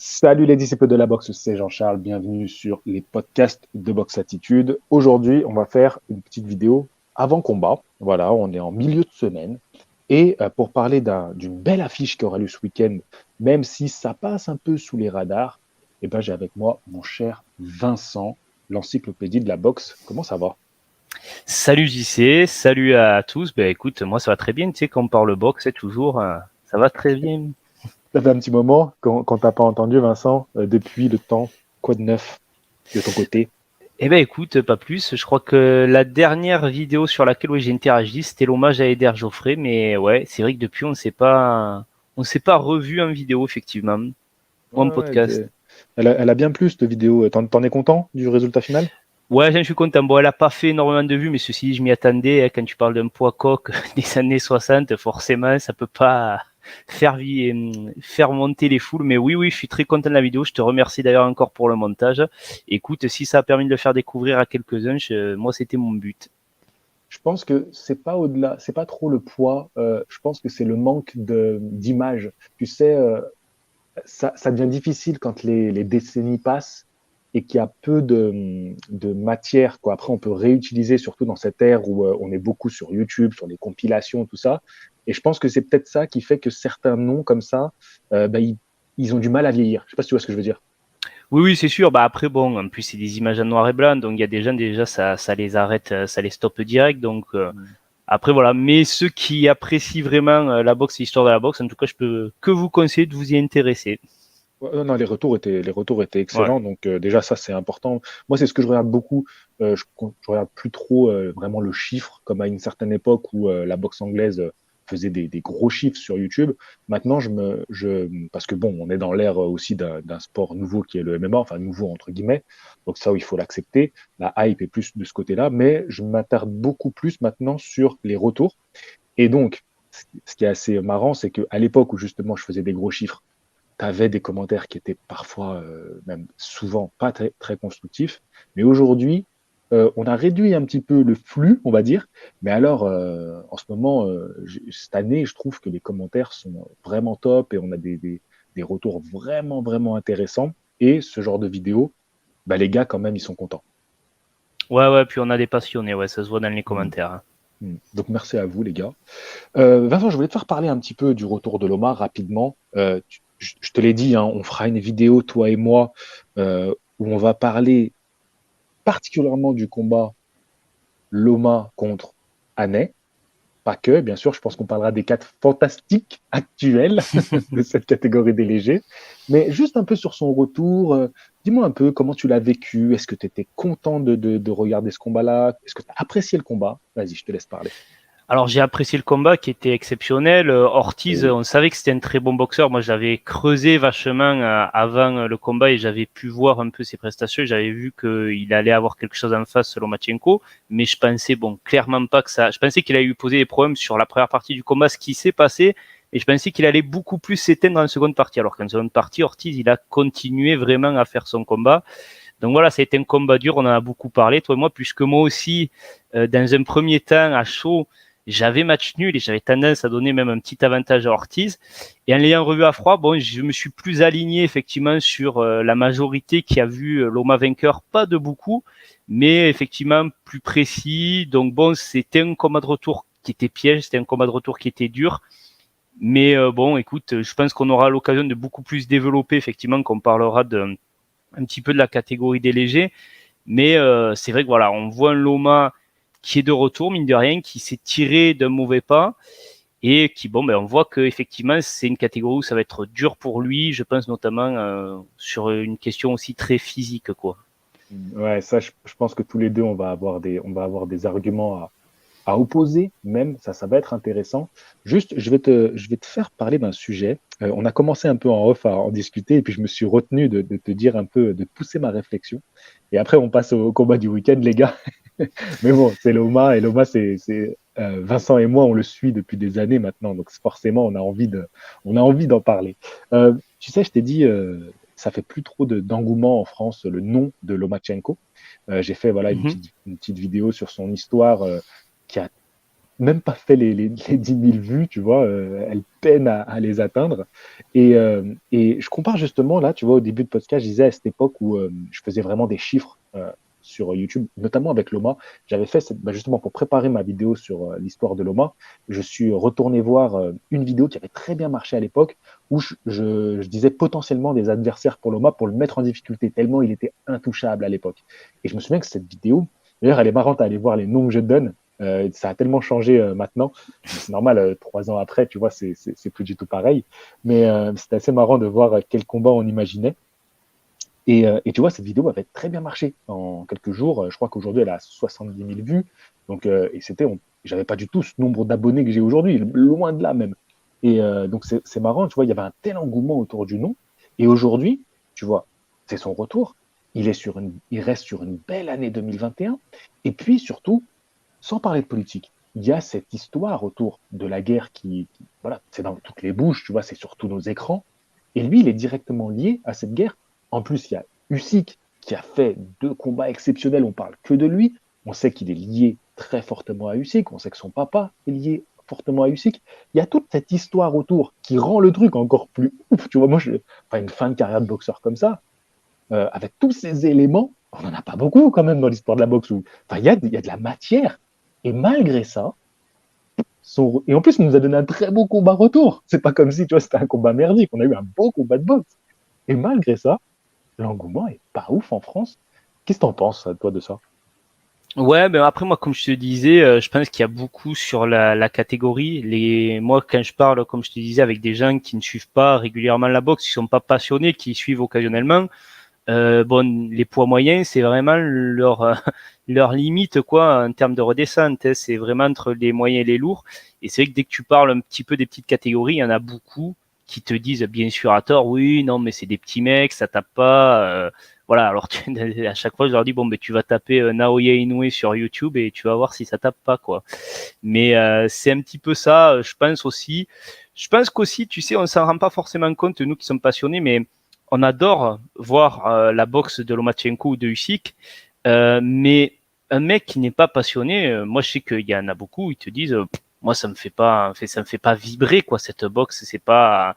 Salut les disciples de la boxe, c'est Jean-Charles, bienvenue sur les podcasts de Boxe Attitude. Aujourd'hui, on va faire une petite vidéo avant combat. Voilà, on est en milieu de semaine. Et pour parler d'une belle affiche qui aura lieu ce week-end, même si ça passe un peu sous les radars, j'ai avec moi mon cher Vincent, l'encyclopédie de la boxe. Comment ça va? Salut JC, salut à tous. Ben écoute, moi ça va très bien, tu sais, quand on parle boxe, c'est toujours, ça va très bien. Ça fait un petit moment qu'on t'a pas entendu, Vincent, depuis le temps. Quoi de neuf de ton côté? Eh ben écoute, pas plus. Je crois que la dernière vidéo sur laquelle j'ai interagi, c'était l'hommage à Eder Joffre, mais ouais, c'est vrai que depuis on s'est pas revu en vidéo effectivement, ou en Ouais, ouais, podcast. elle a bien plu cette vidéo. T'en es content du résultat final? Ouais, j'en suis content. Bon, elle a pas fait énormément de vues, mais ceci dit, je m'y attendais. Quand tu parles d'un poids coq des années 60, forcément, ça peut pas faire monter les foules. Mais oui, oui, je suis très content de la vidéo. Je te remercie d'ailleurs encore pour le montage. Écoute, si ça a permis de le faire découvrir à quelques-uns, moi, c'était mon but. Je pense que c'est pas au-delà, c'est pas trop le poids. Je pense que c'est le manque d'image. Tu sais, ça devient difficile quand les décennies passent et qu'il y a peu de matière, quoi. Après, on peut réutiliser, surtout dans cette ère où on est beaucoup sur YouTube, sur les compilations, tout ça. Et je pense que c'est peut-être ça qui fait que certains noms comme ça, ils ont du mal à vieillir. Je sais pas si tu vois ce que je veux dire. Oui, oui, c'est sûr. Bah après, bon, en plus, c'est des images en noir et blanc, donc il y a des gens déjà, ça les arrête, ça les stoppe direct. Donc après, voilà. Mais ceux qui apprécient vraiment la boxe et l'histoire de la boxe, en tout cas, je peux que vous conseiller de vous y intéresser. Ouais, non, les retours étaient Ouais. excellents. Donc déjà ça c'est important. Moi c'est ce que je regarde beaucoup. Je regarde plus trop vraiment le chiffre comme à une certaine époque où la boxe anglaise faisait des gros chiffres sur YouTube. Maintenant parce que bon on est dans l'ère aussi d'un sport nouveau qui est le MMA, enfin nouveau entre guillemets. Donc ça il faut l'accepter. La hype est plus de ce côté-là, mais je m'attarde beaucoup plus maintenant sur les retours. Et donc ce qui est assez marrant c'est que à l'époque où justement je faisais des gros chiffres tu avais des commentaires qui étaient parfois, même souvent, pas très, très constructifs. Mais aujourd'hui, on a réduit un petit peu le flux, on va dire. Mais alors, en ce moment, cette année, je trouve que les commentaires sont vraiment top et on a des retours vraiment, vraiment intéressants. Et ce genre de vidéo, les gars, quand même, ils sont contents. Ouais, ouais, puis on a des passionnés, ouais, ça se voit dans les Mm. commentaires, hein. Donc, merci à vous, les gars. Vincent, je voulais te faire parler un petit peu du retour de Loma rapidement. Je te l'ai dit, hein, on fera une vidéo, toi et moi, où on va parler particulièrement du combat Loma contre Anet. Pas que, bien sûr, je pense qu'on parlera des quatre fantastiques actuels de cette catégorie des légers. Mais juste un peu sur son retour, dis-moi un peu comment tu l'as vécu. Est-ce que tu étais content de regarder ce combat-là? Est-ce que tu as apprécié le combat? Vas-y, je te laisse parler. Alors j'ai apprécié le combat qui était exceptionnel. Ortiz, Oui. on savait que c'était un très bon boxeur. Moi, j'avais creusé vachement avant le combat et j'avais pu voir un peu ses prestations. J'avais vu qu'il allait avoir quelque chose en face, Lomachenko, mais je pensais, bon, clairement pas que ça. Je pensais qu'il allait lui poser des problèmes sur la première partie du combat, ce qui s'est passé, et je pensais qu'il allait beaucoup plus s'éteindre en seconde partie. Alors qu'en seconde partie, Ortiz, il a continué vraiment à faire son combat. Donc voilà, ça a été un combat dur. On en a beaucoup parlé, toi et moi, puisque moi aussi, dans un premier temps, à chaud, j'avais match nul et j'avais tendance à donner même un petit avantage à Ortiz. Et en l'ayant revu à froid, bon, je me suis plus aligné effectivement sur la majorité qui a vu Loma vainqueur, pas de beaucoup, mais effectivement plus précis. Donc bon, c'était un combat de retour qui était piège, c'était un combat de retour qui était dur. Mais bon, écoute, je pense qu'on aura l'occasion de beaucoup plus développer, effectivement, qu'on parlera un petit peu de la catégorie des légers. Mais c'est vrai que voilà, on voit un Loma qui est de retour, mine de rien, qui s'est tiré d'un mauvais pas et qui, bon, ben, on voit que effectivement c'est une catégorie où ça va être dur pour lui. Je pense notamment sur une question aussi très physique, quoi. Ouais, ça, je pense que tous les deux, on va avoir des arguments à opposer, même. Ça va être intéressant. Juste, je vais te faire parler d'un sujet. On a commencé un peu en off à en discuter, et puis je me suis retenu de te dire un peu, de pousser ma réflexion. Et après, on passe au combat du week-end, les gars. Mais bon, c'est Loma, et Loma, Vincent et moi, on le suit depuis des années maintenant, donc forcément, on a envie d'en parler. Tu sais, je t'ai dit, ça fait plus trop d'engouement en France, le nom de Lomachenko. J'ai fait voilà une Mm-hmm. petite, une petite vidéo sur son histoire qui a même pas fait les 10 000 vues, tu vois, elle peine à les atteindre. Et je compare justement là, tu vois, au début de podcast, je disais à cette époque où je faisais vraiment des chiffres sur YouTube, notamment avec Loma. J'avais fait, justement, pour préparer ma vidéo sur l'histoire de Loma, je suis retourné voir une vidéo qui avait très bien marché à l'époque, où je disais potentiellement des adversaires pour Loma pour le mettre en difficulté, tellement il était intouchable à l'époque. Et je me souviens que cette vidéo, d'ailleurs, elle est marrante à aller voir les noms que je donne. Ça a tellement changé maintenant. C'est normal, 3 ans après, tu vois, c'est plus du tout pareil. Mais c'était assez marrant de voir quel combat on imaginait. Et tu vois, cette vidéo avait très bien marché en quelques jours. Je crois qu'aujourd'hui, elle a 70 000 vues. Donc, et j'avais pas du tout ce nombre d'abonnés que j'ai aujourd'hui, loin de là même. Et donc, c'est marrant, tu vois, il y avait un tel engouement autour du nom. Et aujourd'hui, tu vois, c'est son retour. Il reste sur une belle année 2021. Et puis, surtout, sans parler de politique, il y a cette histoire autour de la guerre voilà, c'est dans toutes les bouches, tu vois, c'est sur tous nos écrans. Et lui, il est directement lié à cette guerre. En plus, il y a Usyk qui a fait 2 combats exceptionnels, on parle que de lui. On sait qu'il est lié très fortement à Usyk, on sait que son papa est lié fortement à Usyk. Il y a toute cette histoire autour qui rend le truc encore plus ouf. Tu vois, enfin, une fin de carrière de boxeur comme ça, avec tous ces éléments, on n'en a pas beaucoup quand même dans l'histoire de la boxe. Enfin, il y a de la matière. Et malgré ça, et en plus, il nous a donné un très beau combat retour. C'est pas comme si, tu vois, c'était un combat merdique. On a eu un beau combat de boxe. Et malgré ça, l'engouement est pas ouf en France. Qu'est-ce que t'en penses, toi, de ça? Ouais, mais après moi, comme je te disais, je pense qu'il y a beaucoup sur la catégorie. Moi, quand je parle, comme je te disais, avec des gens qui ne suivent pas régulièrement la boxe, qui sont pas passionnés, qui suivent occasionnellement, bon, les poids moyens, c'est vraiment leur limite quoi en termes de redescente. Hein. C'est vraiment entre les moyens et les lourds. Et c'est vrai que dès que tu parles un petit peu des petites catégories, il y en a beaucoup qui te disent bien sûr à tort, oui, non, mais c'est des petits mecs, ça tape pas. Voilà, alors à chaque fois je leur dis bon, ben tu vas taper Naoya Inoue sur YouTube et tu vas voir si ça tape pas quoi. Mais c'est un petit peu ça, je pense aussi. Je pense qu'aussi, tu sais, on s'en rend pas forcément compte nous qui sommes passionnés, mais on adore voir la boxe de Lomachenko ou de Usyk, mais un mec qui n'est pas passionné, moi je sais qu'il y en a beaucoup, ils te disent, moi ça me fait pas vibrer quoi cette boxe, c'est pas.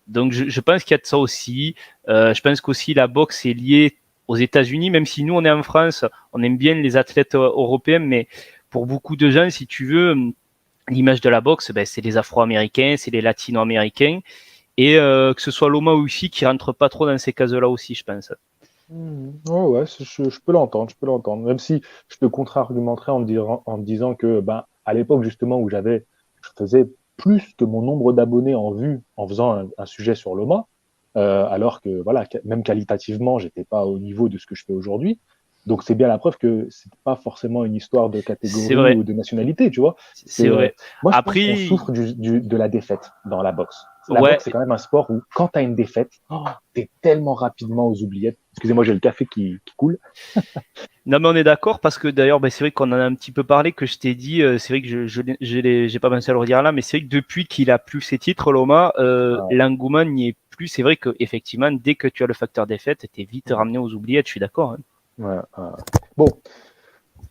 Donc je pense qu'il y a de ça aussi. Je pense qu'aussi la boxe est liée aux États-Unis, même si nous on est en France, on aime bien les athlètes européens, mais pour beaucoup de gens, si tu veux, l'image de la boxe, ben, c'est les Afro-Américains, c'est les Latino-Américains. Et que ce soit Loma ou Usyk qui rentre pas trop dans ces cases-là aussi, je pense. Ouais, ouais, je peux l'entendre, je peux l'entendre. Même si je te contre-argumenterais en me disant que, ben, à l'époque, justement, je faisais plus que mon nombre d'abonnés en vue en faisant un sujet sur Loma, alors que, voilà, même qualitativement, j'étais pas au niveau de ce que je fais aujourd'hui. Donc, c'est bien la preuve que c'est pas forcément une histoire de C'est catégorie vrai, ou de nationalité, tu vois. c'est vrai. Moi, je pense qu'on Après, souffre de la défaite dans la boxe. La ouais, boxe, c'est quand même un sport où, quand tu as une défaite, tu es tellement rapidement aux oubliettes. Excusez-moi, j'ai le café qui coule. non mais on est d'accord parce que d'ailleurs, ben, c'est vrai qu'on en a un petit peu parlé, que je t'ai dit, c'est vrai que j'ai pas pensé à le redire là, mais c'est vrai que depuis qu'il a plus ses titres, Loma, Ouais, l'engouement n'y est plus. C'est vrai que effectivement, dès que tu as le facteur défaite, t'es vite ramené aux oubliettes. Je suis d'accord. Hein. ouais, ouais. Bon,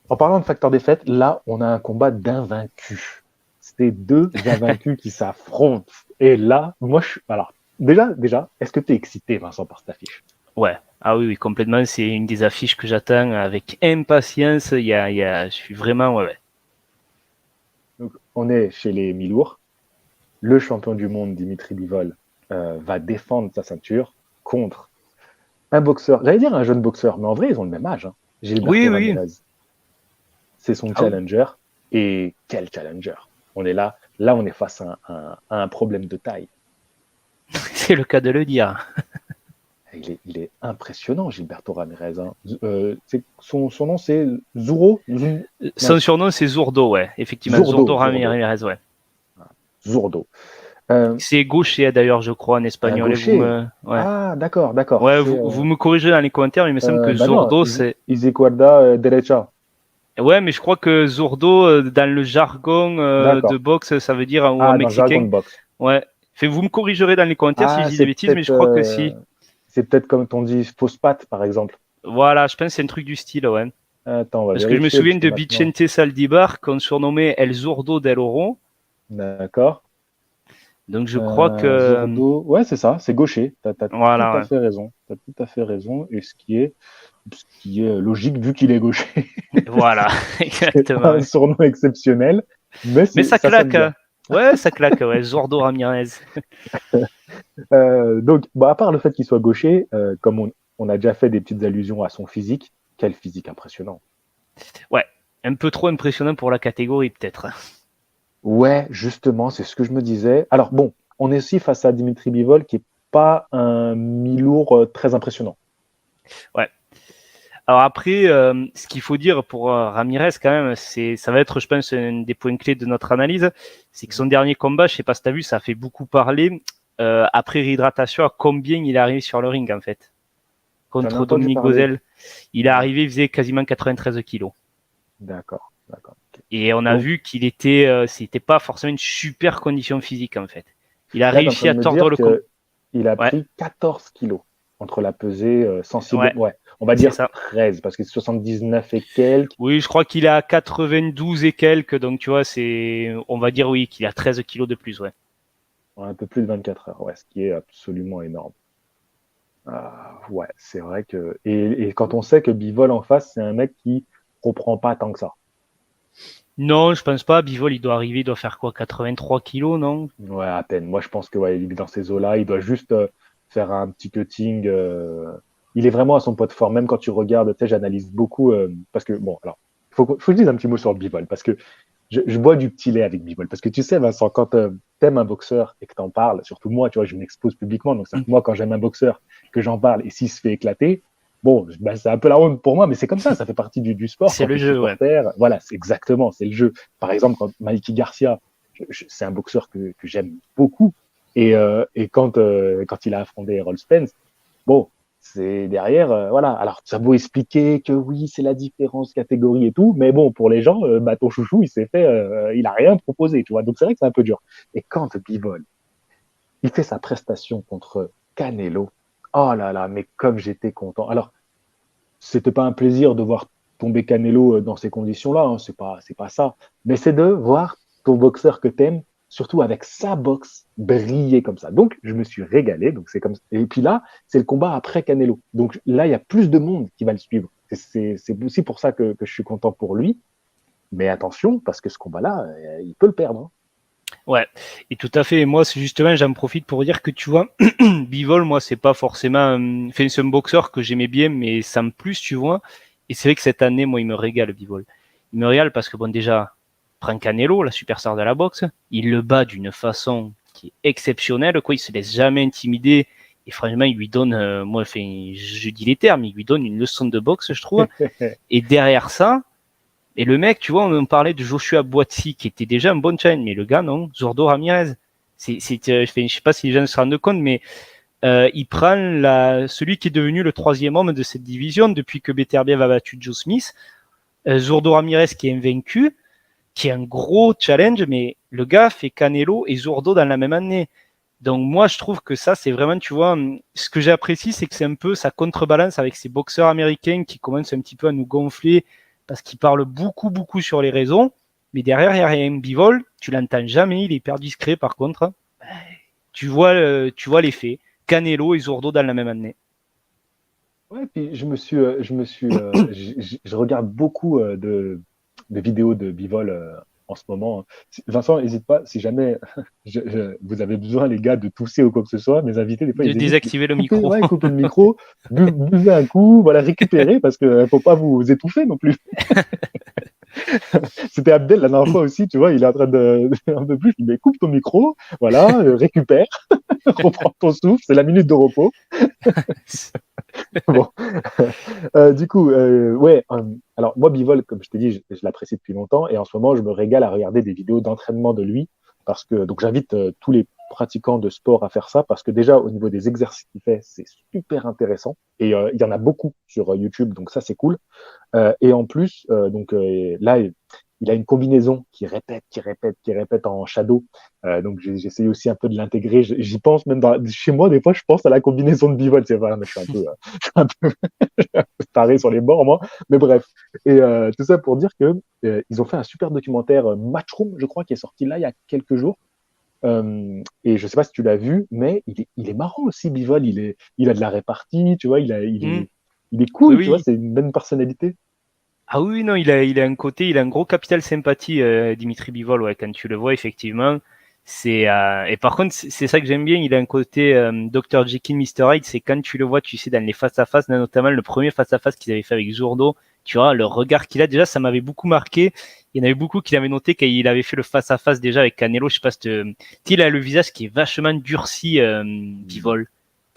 en parlant de facteur défaite, là, on a un combat d'invaincus. C'était 2 invaincus qui s'affrontent. Et là, moi, alors, déjà, est-ce que tu es excité, Vincent, par cette affiche? Ouais. Ah oui, oui, complètement. C'est une des affiches que j'attends avec impatience. Je suis vraiment, ouais, ouais. Donc, on est chez les mi-lourds. Le champion du monde, Dimitri Bivol, va défendre sa ceinture contre un boxeur. J'allais dire un jeune boxeur, mais en vrai, ils ont le même âge. Hein. Oui, Gilberto oui. Ramirez. C'est son Ah oui. challenger. Et quel challenger! On est là, on est face à un problème de taille. C'est le cas de le dire. Il est impressionnant, Gilberto Ramirez. Hein. Son nom, c'est Zuro. Non, Son surnom, c'est Zourdo, ouais. Effectivement, Zourdo Zurdo. Ramirez, ouais. Zurdo. Euh, C'est gaucher, d'ailleurs, je crois, en un espagnol. Et vous gaucher. me, ouais. Ah, d'accord, d'accord. Ouais, C'est, vous me corrigez dans les commentaires, il me semble que bah non, Zourdo, c'est. Izquierda derecha. Ouais, mais je crois que Zourdo, dans le jargon de D'accord. boxe, ça veut dire, ou en Ah, dans le jargon mexicain. de boxe. Ouais. Vous me corrigerez dans les commentaires si je Ah, dis des bêtises, mais je crois que si. c'est peut-être comme on dit fausse patte, par exemple. Voilà, je pense que c'est un truc du style, ouais. Attends, on va Parce que je me vérifier, souviens parce que de maintenant... Vicente Saldibar, qu'on surnommait El Zurdo del Oro. D'accord. Donc je crois que. Zordo, ouais, c'est ça, c'est gaucher. T'as tout Voilà, à ouais. fait raison. T'as tout à fait raison. Et ce qui est logique vu qu'il est gaucher. Voilà, C'est pas un exactement. surnom exceptionnel, mais Mais ça ça sonne claque. bien. Ouais, ça claque, ouais. Zurdo Ramirez. Donc, à part le fait qu'il soit gaucher, comme on a déjà fait des petites allusions à son physique, quel physique impressionnant. Ouais, un peu trop impressionnant pour la catégorie, peut-être. Ouais, justement, c'est ce que je me disais. Alors bon, on est aussi face à Dimitri Bivol qui est pas un mi-lourd très impressionnant. Ouais. Alors après, ce qu'il faut dire pour Ramirez quand même, ça va être, je pense, un des points clés de notre analyse, c'est que son dernier combat, je sais pas si t'as vu, ça a fait beaucoup parler. Après réhydratation, à combien il est arrivé sur le ring en fait J'en ai contre entendu Dominique parler. Gauzel. Il est Ouais, arrivé, il faisait quasiment 93 kilos. d'accord, d'accord. Ok. Et on a Donc vu c'était pas forcément une super condition physique en fait. Il a là, tu es en train réussi de à me tordre dire le combat. qu'il a Ouais, pris 14 kilos entre la pesée sensible. ouais, Ouais, on va c'est dire ça. 13 parce que c'est 79 et quelques. Oui, je crois qu'il a 92 et quelques, donc tu vois, on va dire oui, qu'il a 13 kilos de plus, ouais. Un peu plus de 24 heures, ouais, ce qui est absolument énorme. Ouais, c'est vrai que. Et quand on sait que Bivol en face, c'est un mec qui reprend pas tant que ça. Non, je pense pas. Bivol, il doit faire quoi, 83 kilos, non? Ouais, à peine. Moi, je pense que ouais, il est dans ces eaux-là. Il doit juste faire un petit cutting. Il est vraiment à son poids de forme. Même quand tu regardes, tu sais, j'analyse beaucoup parce que bon, alors, faut que je dise un petit mot sur le Bivol parce que je bois du petit lait avec Bivol parce que tu sais, Vincent, quand t'aimes un boxeur et que t'en parles, surtout moi, tu vois, je m'expose publiquement. Donc, c'est moi, quand j'aime un boxeur, que j'en parle et s'il se fait éclater, bon, bah, c'est un peu la honte pour moi, mais c'est comme ça fait partie du sport C'est quand le t'es jeu, ouais. supporter. Voilà, c'est exactement, c'est le jeu. Par exemple, quand Mikey Garcia, c'est un boxeur que j'aime beaucoup. Et quand il a affronté Errol Spence, bon, c'est derrière, voilà. Alors, ça vaut expliquer que oui, c'est la différence catégorie et tout, mais bon, pour les gens, bah, ton chouchou, il a rien proposé, tu vois. Donc, c'est vrai que c'est un peu dur. Et quand Bivol, il fait sa prestation contre Canelo, oh là là, mais comme j'étais content. Alors, c'était pas un plaisir de voir tomber Canelo dans ces conditions-là, hein, c'est pas ça. Mais c'est de voir ton boxeur que t'aimes, surtout avec sa boxe, briller comme ça. Donc, je me suis régalé. Donc, c'est comme ça. Et puis là, c'est le combat après Canelo. Donc là, il y a plus de monde qui va le suivre. C'est aussi pour ça que je suis content pour lui. Mais attention, parce que ce combat-là, il peut le perdre, hein. Ouais, et tout à fait. Et moi, c'est justement, j'en profite pour dire que tu vois, Bivol, moi, c'est pas forcément, enfin, c'est un boxeur que j'aimais bien, mais sans plus, tu vois. Et c'est vrai que cette année, moi, il me régale, Bivol. Il me régale parce que bon, déjà, prend Canelo, la superstar de la boxe, il le bat d'une façon qui est exceptionnelle, quoi. Il se laisse jamais intimider. Et franchement, il lui donne, moi, enfin, je dis les termes, il lui donne une leçon de boxe, je trouve. Et derrière ça, et le mec, tu vois, on parlait de Joshua Buatsi, qui était déjà un bon challenge, mais le gars, non, Zordo Ramirez. Je sais pas si les gens se rendent compte, mais il prend celui qui est devenu le troisième homme de cette division depuis que Beterbiev a battu Joe Smith. Zordo Ramirez qui est invaincu, qui est un gros challenge, mais le gars fait Canelo et Zordo dans la même année. Donc moi, je trouve que ça, c'est vraiment, tu vois, ce que j'apprécie, c'est que c'est un peu ça contrebalance avec ces boxeurs américains qui commencent un petit peu à nous gonfler parce qu'ils parlent beaucoup, beaucoup sur les réseaux. Mais derrière, il y a rien. Bivol, tu l'entends jamais, il est hyper discret par contre. Tu vois les faits. Canelo et Zordo dans la même année. Ouais, puis je regarde beaucoup de vidéos de Bivol en ce moment. Vincent, n'hésite pas, si jamais vous avez besoin, les gars, de tousser ou quoi que ce soit, mes invités, des fois, De ils hésitent. désactiver le Coupez, micro. ouais, coupez le micro, buvez un coup, voilà, récupérez, parce que faut pas vous étouffer non plus. C'était Abdel la dernière fois aussi, tu vois, il est en train un peu plus, je dis, mais coupe ton micro, voilà, récupère, reprends ton souffle, c'est la minute de repos. Bon. Du coup, ouais. Alors moi, Bivol, comme je t'ai dit, je l'apprécie depuis longtemps et en ce moment, je me régale à regarder des vidéos d'entraînement de lui parce que donc j'invite tous les pratiquants de sport à faire ça parce que déjà au niveau des exercices qu'il fait, c'est super intéressant et il y en a beaucoup sur YouTube, donc ça c'est cool. Et en plus, donc là, il a une combinaison qui répète en shadow. Donc j'ai essayé aussi un peu de l'intégrer. J'y pense même chez moi, des fois, je pense à la combinaison de Bivol. C'est vrai, mais je suis un peu, un peu taré sur les bords, moi. Mais bref. Et tout ça pour dire que ils ont fait un super documentaire Matchroom, je crois, qui est sorti là il y a quelques jours. Et je sais pas si tu l'as vu, mais il est marrant aussi, Bivol. Il a de la répartie, tu vois, Hmm. il est Oui, cool, tu vois, oui. c'est une bonne personnalité. Ah oui, non, il a un côté, il a un gros capital sympathie, Dimitri Bivol, ouais, quand tu le vois, effectivement. Et par contre, c'est ça que j'aime bien, il a un côté Dr. Jekyll, Mr. Hyde, c'est quand tu le vois, tu sais, dans les face-à-face, notamment le premier face-à-face qu'ils avaient fait avec Zurdo, tu vois, le regard qu'il a, déjà, ça m'avait beaucoup marqué. Il y en avait beaucoup qui l'avaient noté quand il avait fait le face-à-face déjà avec Canelo, je sais pas si il a le visage qui est vachement durci, Bivol.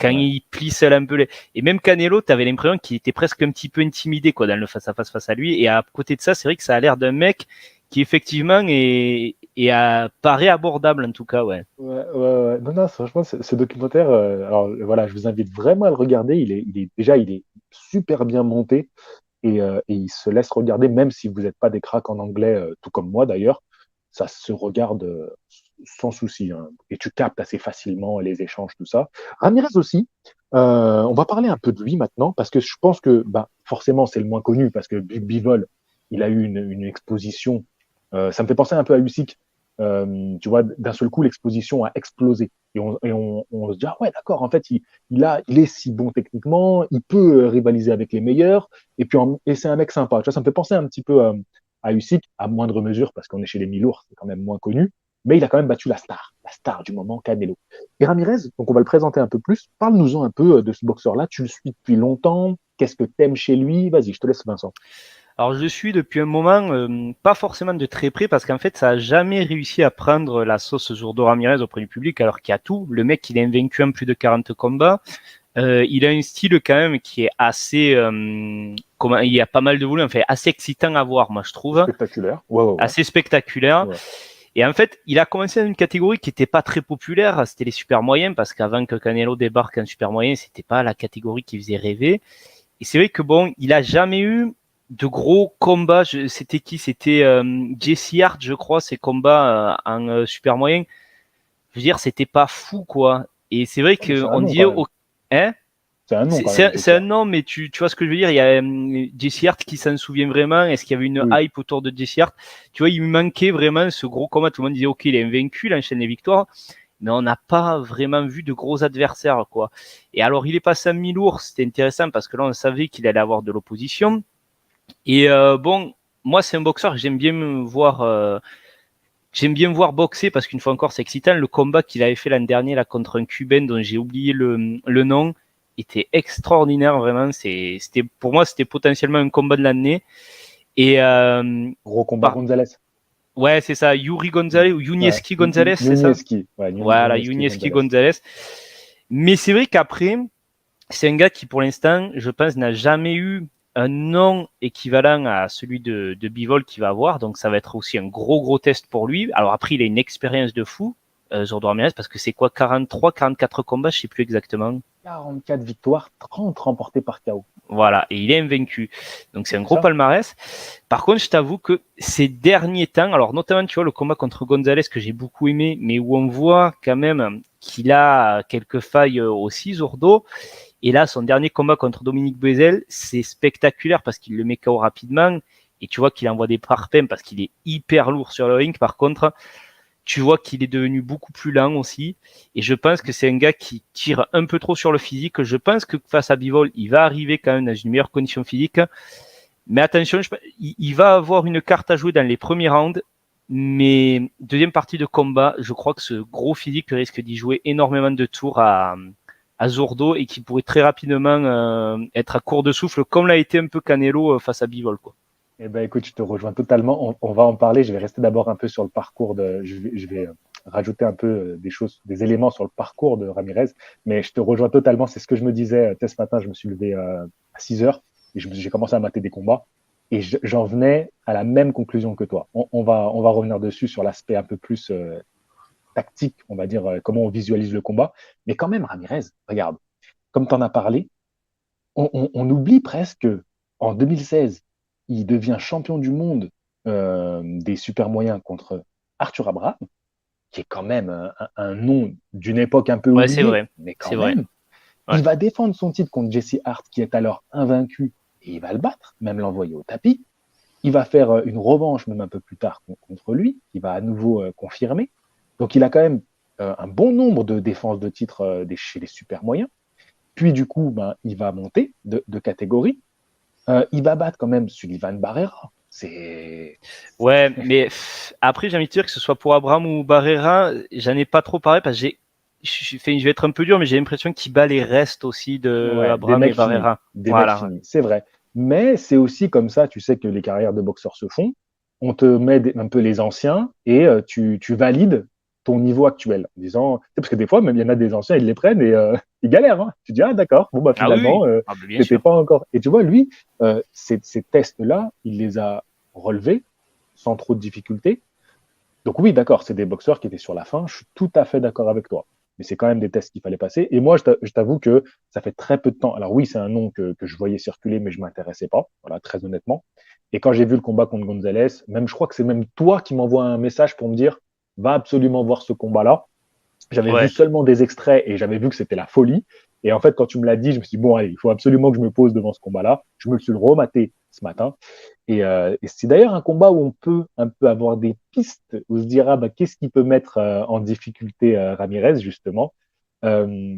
Quand Ouais. il plie seul un peu et même Canelo, tu avais l'impression qu'il était presque un petit peu intimidé quoi dans le face-à-face face à lui. Et à côté de ça, c'est vrai que ça a l'air d'un mec qui effectivement paraît abordable en tout cas, ouais. Ouais, ouais, ouais. Non, non, franchement, ce documentaire, alors voilà, je vous invite vraiment à le regarder. Il est super bien monté et il se laisse regarder, même si vous n'êtes pas des cracks en anglais, tout comme moi d'ailleurs. Ça se regarde sans souci, hein. Et tu captes assez facilement les échanges, tout ça. Ramirez aussi, on va parler un peu de lui maintenant, parce que je pense que bah, forcément, c'est le moins connu, parce que Bivol, il a eu une exposition. Ça me fait penser un peu à Usyk. Tu vois, d'un seul coup, l'exposition a explosé. On se dit, ah ouais, d'accord, en fait, il est si bon techniquement, il peut rivaliser avec les meilleurs, et c'est un mec sympa. Tu vois, ça me fait penser un petit peu à Usyk, à moindre mesure, parce qu'on est chez les mi-lourds, c'est quand même moins connu, mais il a quand même battu la star du moment, Canelo. Et Ramirez, donc on va le présenter un peu plus. Parle-nous-en un peu de ce boxeur-là. Tu le suis depuis longtemps. Qu'est-ce que t'aimes chez lui? Vas-y, je te laisse, Vincent. Alors je le suis depuis un moment, pas forcément de très près, parce qu'en fait ça a jamais réussi à prendre la sauce Zurdo Ramirez auprès du public, alors qu'il y a tout. Le mec, il est invaincu en plus de 40 combats. Il a un style quand même qui est assez, comment, il y a pas mal de volume, enfin assez excitant à voir, moi je trouve, Spectaculaire. Ouais, ouais, ouais. assez spectaculaire. Ouais. Et en fait, il a commencé dans une catégorie qui n'était pas très populaire, c'était les super moyens, parce qu'avant que Canelo débarque en super moyen, c'était pas la catégorie qui faisait rêver. Et c'est vrai que bon, il a jamais eu de gros combats. C'était qui? C'était Jesse Hart, je crois, ses combats en super moyen. Je veux dire, c'était pas fou, quoi. Et c'est vrai Oh, mais c'est un qu'on nom disait, quand oh, même. hein? C'est un nom C'est quand même, c'est- c'est Jesse un Hart. nom, mais tu vois ce que je veux dire. Il y a Jesse Hart qui s'en souvient vraiment. Est-ce qu'il y avait une Oui. hype autour de Jesse Hart? Tu vois, il manquait vraiment ce gros combat. Tout le monde disait, ok, il est invaincu, il enchaîne les victoires, mais on n'a pas vraiment vu de gros adversaires, quoi. Et alors, il est passé à mi-lourd, c'était intéressant parce que là, on savait qu'il allait avoir de l'opposition. Et bon, moi, c'est un boxeur que j'aime bien voir boxer parce qu'une fois encore, c'est excitant. Le combat qu'il avait fait l'an dernier là contre un Cubain dont j'ai oublié le nom était extraordinaire, vraiment. C'était pour moi, c'était potentiellement un combat de l'année. Et Gros combat par, Gonzalez. ouais, c'est ça, Yuri Ouais. Gonzalez ou Ouais. Yunieski Gonzalez, c'est ça? Yunieski. Ouais, Voilà, Yunieski Yunieski Gonzalez. Gonzalez. Mais c'est vrai qu'après, c'est un gars qui, pour l'instant, je pense, n'a jamais eu un nom équivalent à celui de Bivol qu'il va avoir. Donc, ça va être aussi un gros test pour lui. Alors, après, il a une expérience de fou, Zordo Ramirez, parce que c'est quoi, 43, 44 combats, je sais plus exactement. 44 victoires, 30 remportées par KO. Voilà, et il est invaincu. Donc, c'est C'est un fou gros ça? palmarès. Par contre, je t'avoue que ces derniers temps, alors notamment, tu vois, le combat contre Gonzalez que j'ai beaucoup aimé, mais où on voit quand même qu'il a quelques failles aussi, Zordo. Et là, son dernier combat contre Dominique Bezel, c'est spectaculaire parce qu'il le met KO rapidement. Et tu vois qu'il envoie des parpaings parce qu'il est hyper lourd sur le ring. Par contre, tu vois qu'il est devenu beaucoup plus lent aussi. Et je pense que c'est un gars qui tire un peu trop sur le physique. Je pense que face à Bivol, il va arriver quand même dans une meilleure condition physique. Mais attention, il va avoir une carte à jouer dans les premiers rounds. Mais deuxième partie de combat, je crois que ce gros physique risque d'y jouer énormément de tours à Zordo et qui pourrait très rapidement être à court de souffle, comme l'a été un peu Canelo face à Bivol, quoi. Eh ben, écoute, je te rejoins totalement. On va en parler. Je vais rester d'abord un peu sur le parcours je vais rajouter un peu des choses, des éléments sur le parcours de Ramirez. Mais je te rejoins totalement. C'est ce que je me disais. Ce matin, je me suis levé à 6 heures et j'ai commencé à mater des combats. Et j'en venais à la même conclusion que toi. On va revenir dessus sur l'aspect un peu plus tactique, on va dire, comment on visualise le combat. Mais quand même, Ramirez, regarde, comme tu en as parlé, on oublie presque qu'en 2016, il devient champion du monde des super moyens contre Arthur Abraham, qui est quand même un nom d'une époque un peu Ouais, c'est oubliée, vrai. mais quand C'est vrai. même, Ouais. il va défendre son titre contre Jesse Hart, qui est alors invaincu, et il va le battre, même l'envoyer au tapis. Il va faire une revanche, même un peu plus tard, contre lui, qui va à nouveau confirmer. Donc il a quand même un bon nombre de défenses de titre chez les super moyens. Puis du coup, ben, il va monter de catégorie. Il va battre quand même Sullivan Barrera. Ouais, mais après, j'ai envie de dire que ce soit pour Abraham ou Barrera, j'en ai pas trop parlé parce que je vais être un peu dur, mais j'ai l'impression qu'il bat les restes aussi de Ouais, des Abraham et mecs finis. Barrera. Des mecs Voilà. finis, c'est vrai. Mais c'est aussi comme ça, tu sais que les carrières de boxeurs se font. On te met un peu les anciens et tu valides ton niveau actuel. En disant, parce que des fois, même il y en a des anciens, ils les prennent et ils galèrent. Hein. Tu dis, ah d'accord, bon bah Ah oui, oui. finalement, Ah, bah, bien c'était sûr. pas encore. Et tu vois, lui, ces tests-là, il les a relevés sans trop de difficultés. Donc oui, d'accord, c'est des boxeurs qui étaient sur la fin, je suis tout à fait d'accord avec toi. Mais c'est quand même des tests qu'il fallait passer. Et moi, je t'avoue que ça fait très peu de temps. Alors oui, c'est un nom que je voyais circuler, mais je ne m'intéressais pas, voilà, très honnêtement. Et quand j'ai vu le combat contre Gonzalez, même je crois que c'est même toi qui m'envoie un message pour me dire, va absolument voir ce combat-là. J'avais vu Ouais. seulement des extraits et j'avais vu que c'était la folie. Et en fait, quand tu me l'as dit, je me suis dit, bon, allez, il faut absolument que je me pose devant ce combat-là. Je me le suis rematé ce matin. Et c'est d'ailleurs un combat où on peut un peu avoir des pistes, où se dira, bah, qu'est-ce qui peut mettre en difficulté Ramirez, justement. Euh,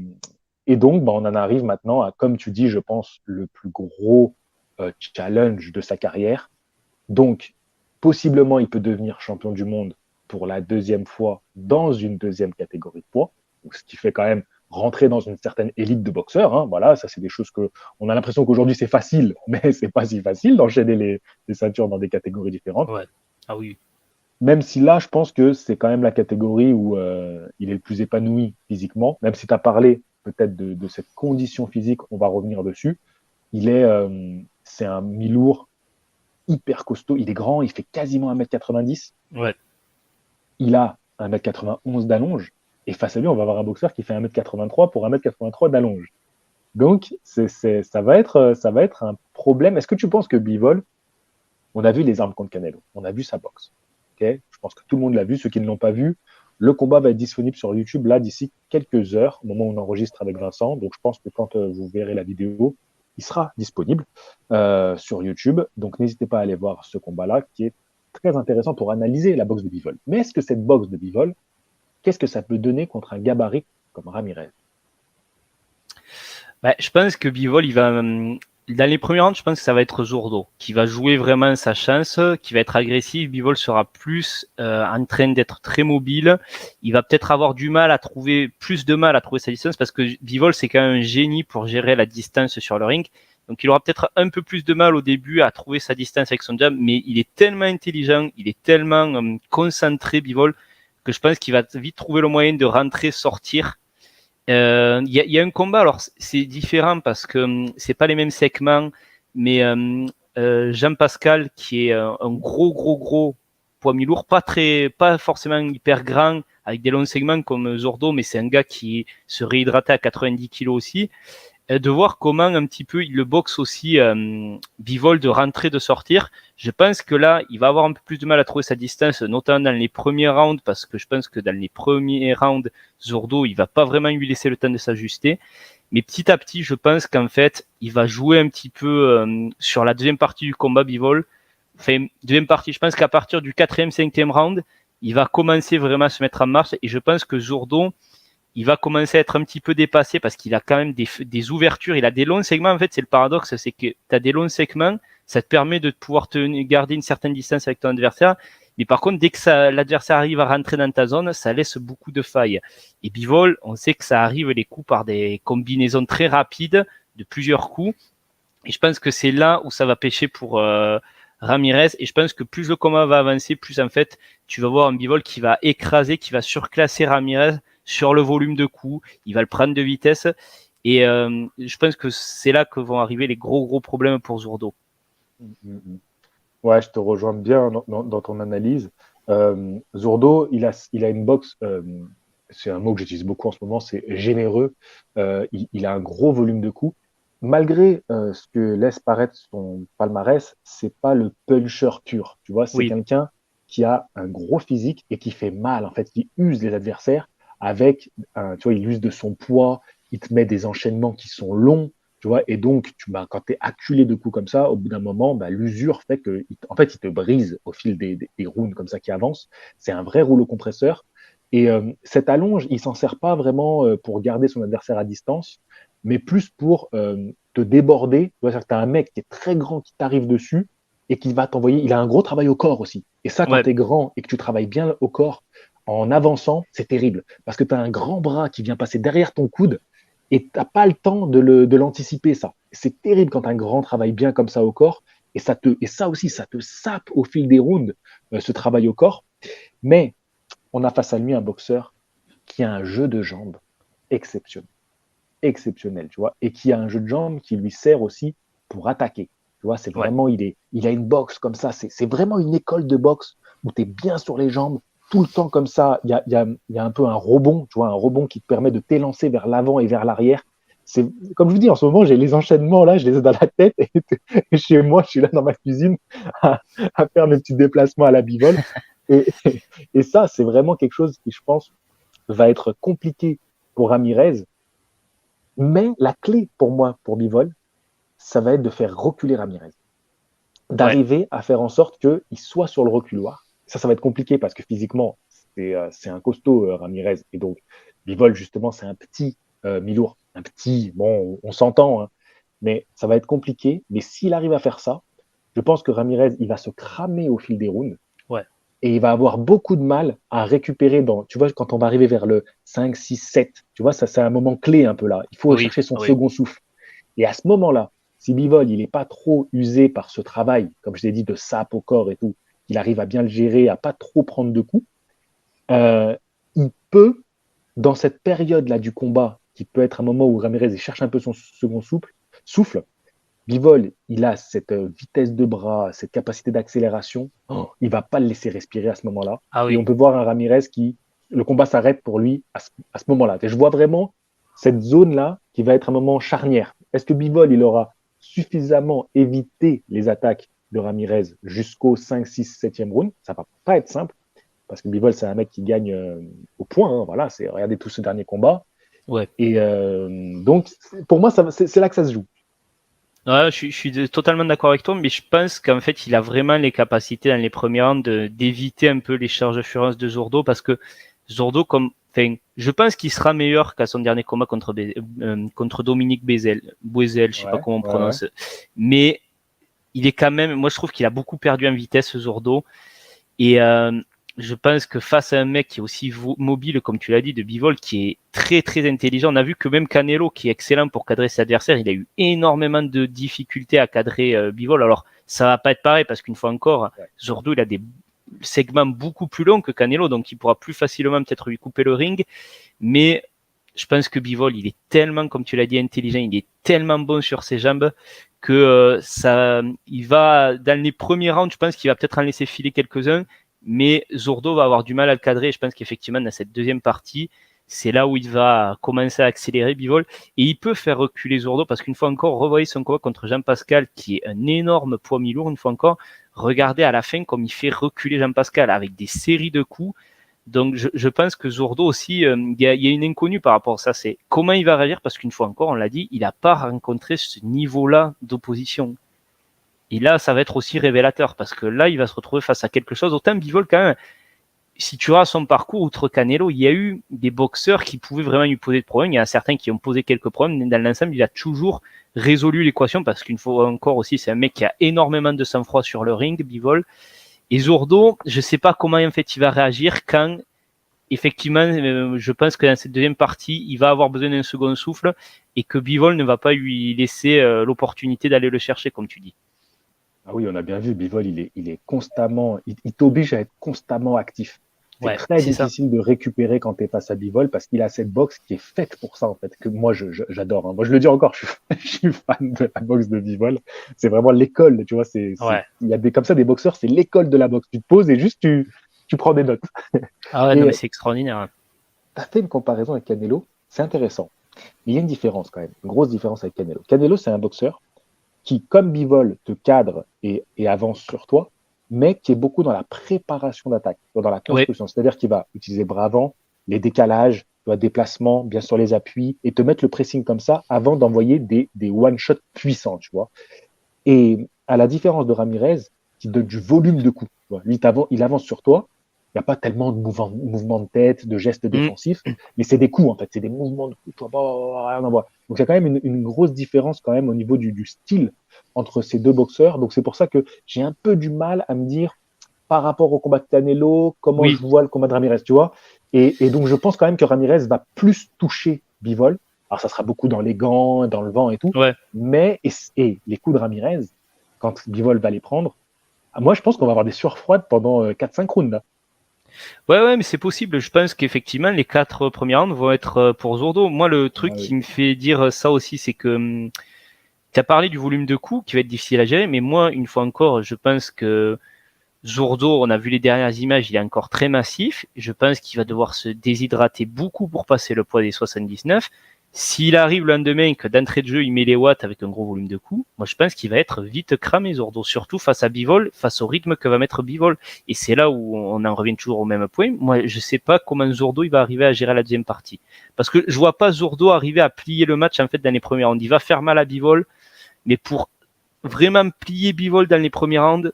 et donc, bah, on en arrive maintenant à, comme tu dis, je pense, le plus gros challenge de sa carrière. Donc, possiblement, il peut devenir champion du monde pour la deuxième fois dans une deuxième catégorie de poids, donc, ce qui fait quand même rentrer dans une certaine élite de boxeurs. Hein. Voilà, ça c'est des choses que on a l'impression qu'aujourd'hui c'est facile, mais c'est pas si facile d'enchaîner les ceintures dans des catégories différentes. Ouais. Ah oui. Même si là, je pense que c'est quand même la catégorie où il est le plus épanoui physiquement. Même si tu as parlé peut-être de cette condition physique, on va revenir dessus. C'est un mi-lourd hyper costaud. Il est grand, il fait quasiment 1m90. Ouais. Il a 1m91 d'allonge. Et face à lui, on va avoir un boxeur qui fait 1m83 pour 1m83 d'allonge. Donc, ça va être un problème. Est-ce que tu penses que Bivol, on a vu les armes contre Canelo, on a vu sa boxe. Okay, je pense que tout le monde l'a vu. Ceux qui ne l'ont pas vu, le combat va être disponible sur YouTube là d'ici quelques heures, au moment où on enregistre avec Vincent. Donc, je pense que quand vous verrez la vidéo, il sera disponible sur YouTube. Donc, n'hésitez pas à aller voir ce combat-là qui est très intéressant pour analyser la boxe de Bivol. Mais est-ce que cette boxe de Bivol, qu'est-ce que ça peut donner contre un gabarit comme Ramirez? Bah, je pense que Bivol, dans les premiers rounds, je pense que ça va être Zurdo qui va jouer vraiment sa chance, qui va être agressif. Bivol sera plus en train d'être très mobile. Il va peut-être avoir plus de mal à trouver sa distance parce que Bivol, c'est quand même un génie pour gérer la distance sur le ring. Donc il aura peut-être un peu plus de mal au début à trouver sa distance avec son jab, mais il est tellement intelligent, il est tellement concentré, Bivol, que je pense qu'il va vite trouver le moyen de rentrer, sortir. Il y a un combat, alors c'est différent parce que c'est pas les mêmes segments, mais Jean-Pascal, qui est un gros poids mi-lourd, pas forcément hyper grand, avec des longs segments comme Zordo, mais c'est un gars qui se réhydratait à 90 kilos aussi, de voir comment un petit peu il le boxe aussi Bivol de rentrer, de sortir. Je pense que là, il va avoir un peu plus de mal à trouver sa distance, notamment dans les premiers rounds, parce que je pense que dans les premiers rounds, Zordo, il va pas vraiment lui laisser le temps de s'ajuster. Mais petit à petit, je pense qu'en fait, il va jouer un petit peu sur la deuxième partie du combat Bivol. Enfin, deuxième partie, je pense qu'à partir du quatrième, cinquième round, il va commencer vraiment à se mettre en marche. Et je pense que Zordo, il va commencer à être un petit peu dépassé parce qu'il a quand même des ouvertures, il a des longs segments. En fait, c'est le paradoxe, c'est que tu as des longs segments, ça te permet de pouvoir garder une certaine distance avec ton adversaire. Mais par contre, dès que l'adversaire arrive à rentrer dans ta zone, ça laisse beaucoup de failles. Et Bivol, on sait que ça arrive les coups par des combinaisons très rapides de plusieurs coups. Et je pense que c'est là où ça va pêcher pour Ramirez. Et je pense que plus le combat va avancer, plus en fait, tu vas voir un Bivol qui va écraser, qui va surclasser Ramirez sur le volume de coups. Il va le prendre de vitesse. Et je pense que c'est là que vont arriver les gros problèmes pour Zurdo. Ouais, je te rejoins bien dans ton analyse. Zurdo, il a une boxe, c'est un mot que j'utilise beaucoup en ce moment, c'est généreux. Il a un gros volume de coups, malgré ce que laisse paraître son palmarès, c'est pas le puncher pur. Tu vois, c'est Oui, quelqu'un qui a un gros physique et qui fait mal, en fait, qui use les adversaires avec, tu vois, il use de son poids, il te met des enchaînements qui sont longs, tu vois, et donc, quand tu es acculé de coups comme ça, au bout d'un moment, l'usure fait que, en fait, il te brise au fil des rounds comme ça qui avancent. C'est un vrai rouleau compresseur. Et cette allonge, il s'en sert pas vraiment pour garder son adversaire à distance, mais plus pour te déborder. Tu vois, tu as un mec qui est très grand qui t'arrive dessus et qui va t'envoyer. Il a un gros travail au corps aussi. Et ça, quand ouais, tu es grand et que tu travailles bien au corps, en avançant, c'est terrible. Parce que tu as un grand bras qui vient passer derrière ton coude et tu n'as pas le temps de l'anticiper, ça. C'est terrible quand un grand travaille bien comme ça au corps. Et ça aussi, ça te sape au fil des rounds, ce travail au corps. Mais on a face à lui un boxeur qui a un jeu de jambes exceptionnel, exceptionnel, tu vois, et qui a un jeu de jambes qui lui sert aussi pour attaquer. Tu vois, c'est ouais. vraiment, il a une boxe comme ça, c'est vraiment une école de boxe où tu es bien sur les jambes, tout le temps comme ça. Il y a un peu un rebond, tu vois, un rebond qui te permet de t'élancer vers l'avant et vers l'arrière. C'est, comme je vous dis, en ce moment, j'ai les enchaînements là, je les ai dans la tête, et chez moi, je suis là dans ma cuisine à faire mes petits déplacements à la bivole. Et, et ça, c'est vraiment quelque chose qui, je pense, va être compliqué pour Ramirez. Mais la clé pour moi, pour Bivol, ça va être de faire reculer Ramirez. Ouais. D'arriver à faire en sorte qu'il soit sur le reculoir. Ça va être compliqué parce que physiquement, c'est un costaud, Ramirez. Et donc, Bivol, justement, c'est un petit mi-lourd. Un petit, bon, on s'entend, hein, mais ça va être compliqué. Mais s'il arrive à faire ça, je pense que Ramirez, il va se cramer au fil des rounds Ouais. et il va avoir beaucoup de mal à récupérer tu vois, quand on va arriver vers le 5, 6, 7, tu vois, ça c'est un moment clé un peu là. Il faut Oui, chercher son oui. second souffle. Et à ce moment-là, si Bivol, il n'est pas trop usé par ce travail, comme je l'ai dit, de sape au corps et tout, qu'il arrive à bien le gérer, à pas trop prendre de coups, il peut, dans cette période-là du combat, qui peut être un moment où Ramirez il cherche un peu son second souffle, Bivol, il a cette vitesse de bras, cette capacité d'accélération. Oh, il va pas le laisser respirer à ce moment-là. Ah Et on oui. peut voir un Ramirez qui, le combat s'arrête pour lui à ce moment-là. Et je vois vraiment cette zone-là qui va être un moment charnière. Est-ce que Bivol, il aura suffisamment évité les attaques de Ramirez jusqu'au 5, 6, 7e round? Ça va pas être simple parce que Bivol, c'est un mec qui gagne au point. Hein, voilà, regardez tout ce dernier combat. Ouais. Et donc, pour moi, c'est là que ça se joue. Ouais, je suis totalement d'accord avec toi, mais je pense qu'en fait, il a vraiment les capacités dans les premiers rounds d'éviter un peu les charges de furence de Zordo parce que Zordo, enfin, je pense qu'il sera meilleur qu'à son dernier combat contre Dominique Boisel, je sais pas Ouais, comment on ouais, ouais. prononce, mais il est quand même, moi je trouve qu'il a beaucoup perdu en vitesse, Zordo, et je pense que face à un mec qui est aussi mobile, comme tu l'as dit, de Bivol, qui est très très intelligent, on a vu que même Canelo, qui est excellent pour cadrer ses adversaires, il a eu énormément de difficultés à cadrer Bivol. Alors ça va pas être pareil parce qu'une fois encore, Ouais. Zordo il a des segments beaucoup plus longs que Canelo, donc il pourra plus facilement peut-être lui couper le ring. Mais je pense que Bivol, il est tellement, comme tu l'as dit, intelligent, il est tellement bon sur ses jambes que il va dans les premiers rounds, je pense qu'il va peut-être en laisser filer quelques-uns, mais Zordo va avoir du mal à le cadrer. Je pense qu'effectivement dans cette deuxième partie, c'est là où il va commencer à accélérer Bivol et il peut faire reculer Zordo parce qu'une fois encore, revoyez son combat contre Jean-Pascal qui est un énorme poids mi-lourd. Une fois encore, regardez à la fin comme il fait reculer Jean-Pascal avec des séries de coups. Donc je pense que Zordo aussi, y a une inconnue par rapport à ça, c'est comment il va réagir parce qu'une fois encore, on l'a dit, il n'a pas rencontré ce niveau-là d'opposition. Et là, ça va être aussi révélateur parce que là, il va se retrouver face à quelque chose. Autant Bivol, quand même, si tu as son parcours outre Canelo, il y a eu des boxeurs qui pouvaient vraiment lui poser des problèmes. Il y en a certains qui ont posé quelques problèmes, mais dans l'ensemble, il a toujours résolu l'équation parce qu'une fois encore aussi, c'est un mec qui a énormément de sang-froid sur le ring, Bivol. Et Zordo, je sais pas comment en fait il va réagir quand effectivement, je pense que dans cette deuxième partie, il va avoir besoin d'un second souffle et que Bivol ne va pas lui laisser l'opportunité d'aller le chercher, comme tu dis. Ah oui, on a bien vu, Bivol, il est constamment, il t'oblige à être constamment actif. C'est Ouais, très c'est ça. difficile de récupérer quand tu es face à Bivol parce qu'il a cette boxe qui est faite pour ça, en fait, que moi, j'adore. Hein. Moi, je le dis encore, je suis fan de la boxe de Bivol. C'est vraiment l'école, tu vois. Ouais. Il y a comme ça des boxeurs, c'est l'école de la boxe. Tu te poses et juste tu prends des notes. Ah ouais, non, mais Et c'est extraordinaire. Hein. tu as fait une comparaison avec Canelo, c'est intéressant. Mais il y a une différence quand même, une grosse différence avec Canelo. Canelo, c'est un boxeur qui, comme Bivol, te cadre et avance sur toi, mais qui est beaucoup dans la préparation d'attaque, dans la Ouais. construction. C'est-à-dire qu'il va utiliser bras avant, les décalages, déplacements, bien sûr les appuis, et te mettre le pressing comme ça avant d'envoyer des one-shots puissants, tu vois. Et à la différence de Ramirez, qui donne du volume de coups. Tu vois. Lui, il avance sur toi. Il n'y a pas tellement de mouvements de tête, de gestes défensifs, mais c'est des coups, en fait. C'est des mouvements de coups. Tu vois, rien à voir. Donc, il y a quand même une grosse différence quand même au niveau du style entre ces deux boxeurs. Donc, c'est pour ça que j'ai un peu du mal à me dire, par rapport au combat de Canelo, comment je vois le combat de Ramirez, tu vois. Et donc, je pense quand même que Ramirez va plus toucher Bivol. Alors, ça sera beaucoup dans les gants, dans le vent et tout. Ouais. Mais, et les coups de Ramirez, quand Bivol va les prendre, moi, je pense qu'on va avoir des sueurs froides pendant 4-5 rounds. Là. Ouais, mais c'est possible. Je pense qu'effectivement, les 4 premiers rounds vont être pour Zurdo. Moi, le truc qui me fait dire ça aussi, c'est que tu as parlé du volume de coups qui va être difficile à gérer, mais moi, une fois encore, je pense que Zurdo, on a vu les dernières images, il est encore très massif. Je pense qu'il va devoir se déshydrater beaucoup pour passer le poids des 79. S'il arrive le lendemain que d'entrée de jeu, il met les watts avec un gros volume de coups, moi je pense qu'il va être vite cramé, Zurdo, surtout face à Bivol, face au rythme que va mettre Bivol. Et c'est là où on en revient toujours au même point. Moi, je sais pas comment Zurdo il va arriver à gérer la deuxième partie. Parce que je vois pas Zurdo arriver à plier le match en fait dans les premiers rounds. Il va faire mal à Bivol, mais pour vraiment plier Bivol dans les premiers rounds,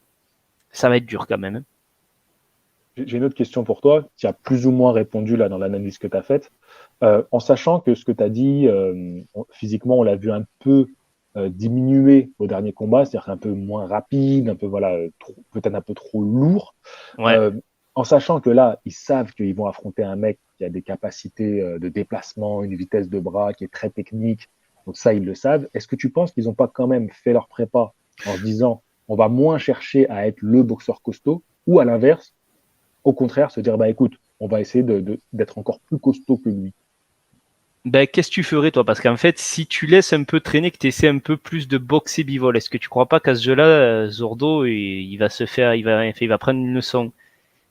ça va être dur quand même. J'ai une autre question pour toi, qui a plus ou moins répondu là dans l'analyse que tu as faite. En sachant que ce que tu as dit, physiquement, on l'a vu un peu diminuer au dernier combat, c'est-à-dire un peu moins rapide, un peu peut-être un peu trop lourd. Ouais. En sachant que là, ils savent qu'ils vont affronter un mec qui a des capacités de déplacement, une vitesse de bras qui est très technique. Donc ça, ils le savent. Est-ce que tu penses qu'ils n'ont pas quand même fait leur prépa en se disant, on va moins chercher à être le boxeur costaud, ou à l'inverse, au contraire, se dire, bah écoute, on va essayer d'être encore plus costaud que lui. Ben, qu'est-ce que tu ferais, toi? Parce qu'en fait, si tu laisses un peu traîner, que tu essaies un peu plus de boxer Bivol, est-ce que tu crois pas qu'à ce jeu-là, Zordo, il va se faire, il va prendre une leçon?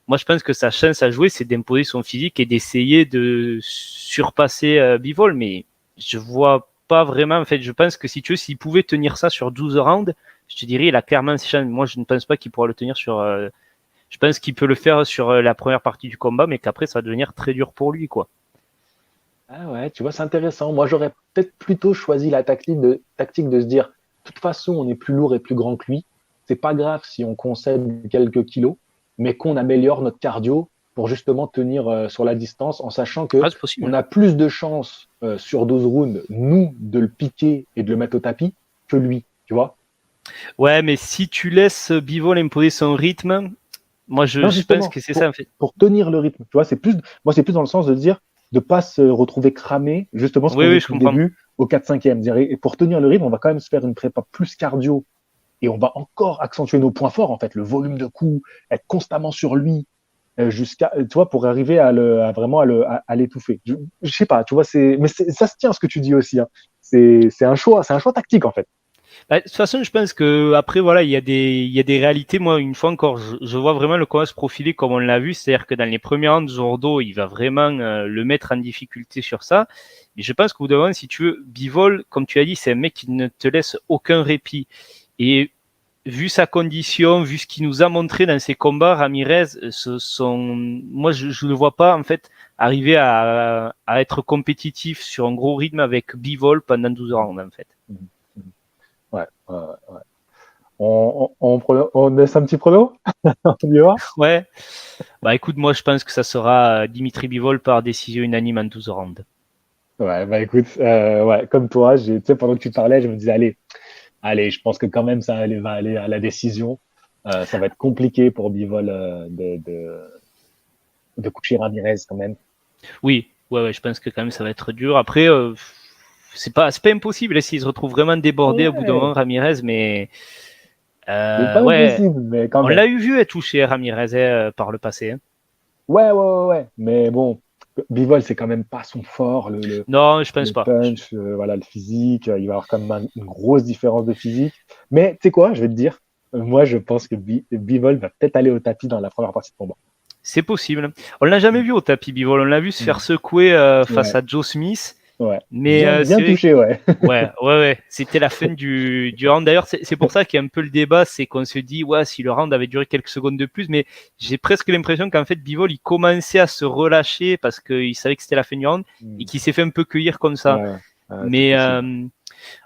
Moi, je pense que sa chance à jouer, c'est d'imposer son physique et d'essayer de surpasser Bivol, mais je vois pas vraiment, en fait, je pense que si tu veux, s'il pouvait tenir ça sur 12 rounds, je te dirais, il a clairement ses chances. Moi, je ne pense pas qu'il pourra le tenir je pense qu'il peut le faire sur la première partie du combat, mais qu'après, ça va devenir très dur pour lui, quoi. Ah ouais, tu vois, c'est intéressant. Moi, j'aurais peut-être plutôt choisi la tactique de se dire, de toute façon, on est plus lourd et plus grand que lui. C'est pas grave si on concède quelques kilos, mais qu'on améliore notre cardio pour justement tenir sur la distance, en sachant que C'est possible. on a plus de chances sur 12 rounds, nous, de le piquer et de le mettre au tapis que lui, tu vois. Ouais, mais si tu laisses Bivol imposer son rythme, moi je pense que c'est ça en fait. Pour tenir le rythme, tu vois, c'est plus dans le sens de dire de pas se retrouver cramé, justement ce qu'on dit depuis le début, au 4-5e. Et pour tenir le rythme, on va quand même se faire une prépa plus cardio et on va encore accentuer nos points forts, en fait, le volume de coups, être constamment sur lui, jusqu'à, tu vois, pour arriver à vraiment l'étouffer. Je sais pas, tu vois, mais ça se tient ce que tu dis aussi. Hein. C'est un choix tactique, en fait. Bah, de toute façon, je pense que après voilà, il y a des réalités. Moi, une fois encore, je vois vraiment le combat se profiler comme on l'a vu, c'est-à-dire que dans les premiers rounds, Zordo, il va vraiment le mettre en difficulté sur ça. Mais je pense qu'au bout d'un moment, si tu veux, Bivol, comme tu as dit, c'est un mec qui ne te laisse aucun répit. Et vu sa condition, vu ce qu'il nous a montré dans ses combats, Ramirez, moi, je ne le vois pas en fait arriver à être compétitif sur un gros rythme avec Bivol pendant 12 rounds en fait. Ouais. On laisse un petit prono. On y va. Ouais. Bah écoute, moi je pense que ça sera Dimitri Bivol par décision unanime en 12 rounds. Ouais, bah écoute, ouais, comme toi, tu sais, pendant que tu parlais, je me disais, allez, je pense que quand même ça va aller à la décision. Ça va être compliqué pour Bivol de coucher Ramirez quand même. Oui, ouais, je pense que quand même ça va être dur. Après, c'est pas impossible s'il se retrouve vraiment débordé au bout d'un moment, Ramirez, mais c'est pas ouais, impossible, mais quand on même. l'a eu vu être touché Ramirez par le passé. Hein. Ouais, mais bon, Bivol c'est quand même pas son fort, Non, je pense le pas. punch, voilà, le physique, il va y avoir quand même une grosse différence de physique. Mais tu sais quoi, je vais te dire, moi je pense que Bivol va peut-être aller au tapis dans la première partie de combat. C'est possible. On l'a jamais vu au tapis Bivol. On l'a vu se faire secouer face à Joe Smith. Ouais. Mais Bien touché, ouais. ouais. C'était la fin du round. D'ailleurs, c'est pour ça qu'il y a un peu le débat, c'est qu'on se dit, ouais, si le round avait duré quelques secondes de plus, mais j'ai presque l'impression qu'en fait, Bivol, il commençait à se relâcher parce qu'il savait que c'était la fin du round et qu'il s'est fait un peu cueillir comme ça. Mais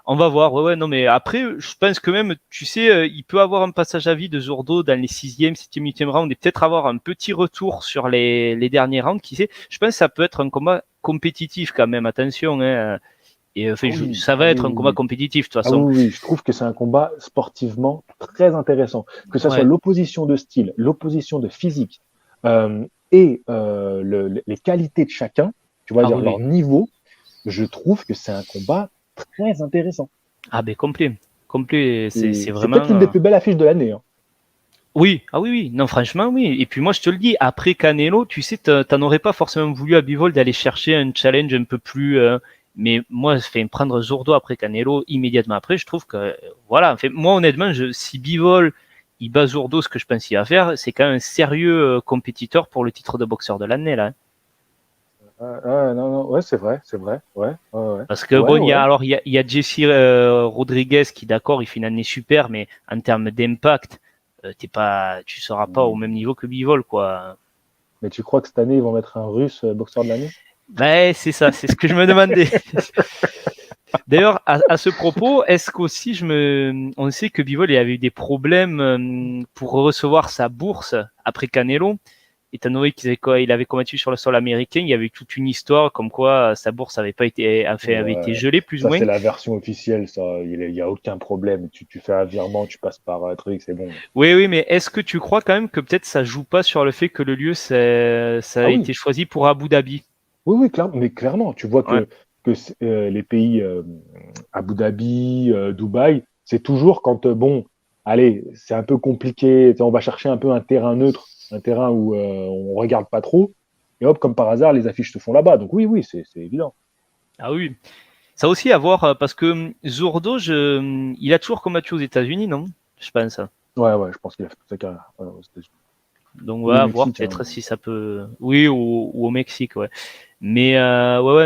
on va voir. Ouais, non, mais après, je pense que même, tu sais, il peut avoir un passage à vide de Zurdo dans les 6e, 7e, 8e rounds et peut-être avoir un petit retour sur les derniers rounds. Qui sait, je pense que ça peut être un combat compétitif quand même. Attention, hein. Et enfin, ça va être un combat compétitif de toute façon. Oui, je trouve que c'est un combat sportivement très intéressant. Que ça soit l'opposition de style, l'opposition de physique et les qualités de chacun, tu vois, leur niveau, je trouve que c'est un combat très intéressant. Ah ben complet, c'est vraiment. C'est peut-être l'une des plus belles affiches de l'année. Hein. Oui, oui, non franchement oui. Et puis moi je te le dis, après Canelo, tu sais, t'en aurais pas forcément voulu à Bivol d'aller chercher un challenge un peu plus. Mais moi, prendre Zurdo après Canelo immédiatement après, je trouve que voilà. Enfin, moi honnêtement, si Bivol il bat Zurdo, ce que je pense qu'il va faire, c'est quand même un sérieux compétiteur pour le titre de boxeur de l'année là. Non, ouais, c'est vrai. Ouais. Parce que il y a Jesse Rodriguez qui, d'accord, il fait une année super, mais en termes d'impact, tu seras pas au même niveau que Bivol, quoi. Mais tu crois que cette année ils vont mettre un Russe boxeur de l'année? Ben, c'est ça, c'est ce que je me demandais. D'ailleurs, à ce propos, est-ce qu'aussi on sait que Bivol avait eu des problèmes pour recevoir sa bourse après Canelo. Étant donné qu'il avait combattu sur le sol américain, il y avait eu toute une histoire comme quoi sa bourse avait été gelée plus ou moins. Ça, c'est la version officielle, ça. Il n'y a aucun problème. Tu fais un virement, tu passes par un truc, c'est bon. Oui, mais est-ce que tu crois quand même que peut-être ça joue pas sur le fait que le lieu, ça a été choisi pour Abu Dhabi? Oui, clairement. Tu vois que les pays Abu Dhabi, Dubaï, c'est toujours quand, allez, c'est un peu compliqué, on va chercher un peu un terrain neutre, un terrain où on regarde pas trop, et hop, comme par hasard, les affiches se font là-bas. Donc oui, c'est évident. Ah oui. Ça a aussi à voir, parce que Zurdo, il a toujours combattu aux États-Unis, non? Je pense. Ouais, je pense qu'il a fait toute sa carrière aux États-Unis. Donc, on va voir peut-être si ça peut. Oui, ou au Mexique, ouais. Mais